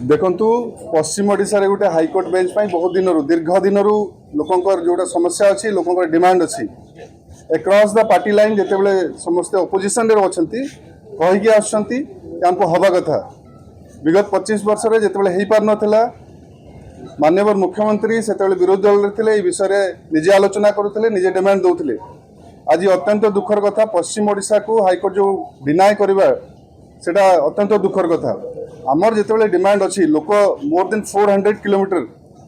देखु पश्चिम ओडिशा रे गोटे हाईकोर्ट बेंच बहुत दिन दीर्घ दिन लोकंर जोटा समस्या अच्छी लोकंर डिमांड अच्छी एक्रॉस द पार्टी लाइन जिते समस्ते ओपोजिशन रे अच्छी कहीकि आसको हवा कथा विगत 25 वर्ष में जिते हो पार नाला माननीय मुख्यमंत्री से विरोधी दल थे विषय निजे आलोचना करुले निजे डिमांड दौले आज अत्यंत दुखर कथा पश्चिम ओडिशा को हाईकोर्ट जो डिनाय करवा सेटा अत्यंत दुखर कथा आमर जिते डिमांड अच्छी लोक मोर देन 400 किलोमीटर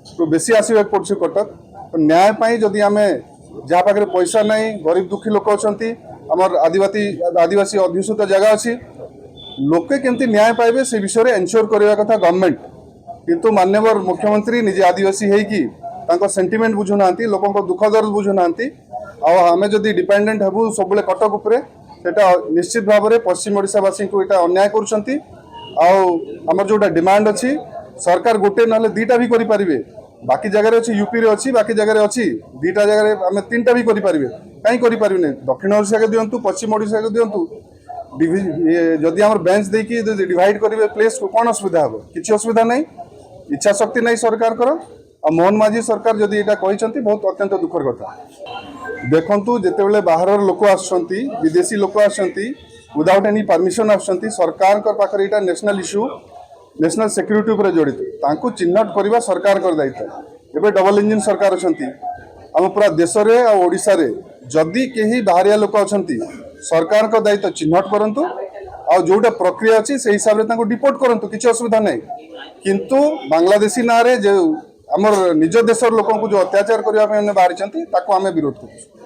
तो बेसी आसवा पड़े कटक तो न्याय जदि आम जहाँ पाखे पैसा नहीं गरीब दुखी लोक अच्छा आमर आदिवासी अध्युषित जगह अच्छी लोके केमती न्याय पाइबे से विषय एनश्योर करने कथा गवर्नमेंट किंतु माननीय मुख्यमंत्री निजे आदिवासी होगी सेंटिमेंट बुझुना लोक दुख दर्द बुझुना आम जदि डिपेंडेंट हबू सब कटक उपरे सेटा निश्चित भाव में पश्चिम ओडिशावासी को यहाँ अन्याय कर जोटा डिमांड अच्छी सरकार गोटे ना दीटा भी करें बाकी जगह अच्छी यूपी रे अच्छी बाकी जगह अच्छी दीटा जगह आम 3टा भी करें कहीं करें दक्षिण ओडिशा के दिंतु पश्चिम ओडिशा के दिंतु जदि आम बेंच देकी डिवाइड करेंगे प्लेस को कौन असुविधा हम किसी असुविधा नहीं इच्छा शक्ति नहीं सरकार और मोहन माझी सरकार जदि यहाँ कहते बहुत अत्यंत दुखर कथा देखु जिते बाहर लोक आसुँच विदेशी लोक आसुँच विदाउट एनी परमिशन आसुँच सरकार पाखे यहाँ नेशनल इश्यू नेशनल सिक्यूरीटी उपर जड़ित तांको चिन्हट करवा सरकार कर दायित्व एवं डबल इंजिन सरकार अच्छा आम पूरा देश में और ओडिशा रे जदि कहीं बाहरिया लोक अच्छा सरकार का दायित्व चिन्हट करंतु आ जोटा प्रक्रिया अच्छी से हिसाब से डिपोर्ट करंतु किसी असुविधा नहीं किंतु बांग्लादेशी ना रे जो आमर निज देशर लोक जो अत्याचार करने बाहरी आम विरोध कर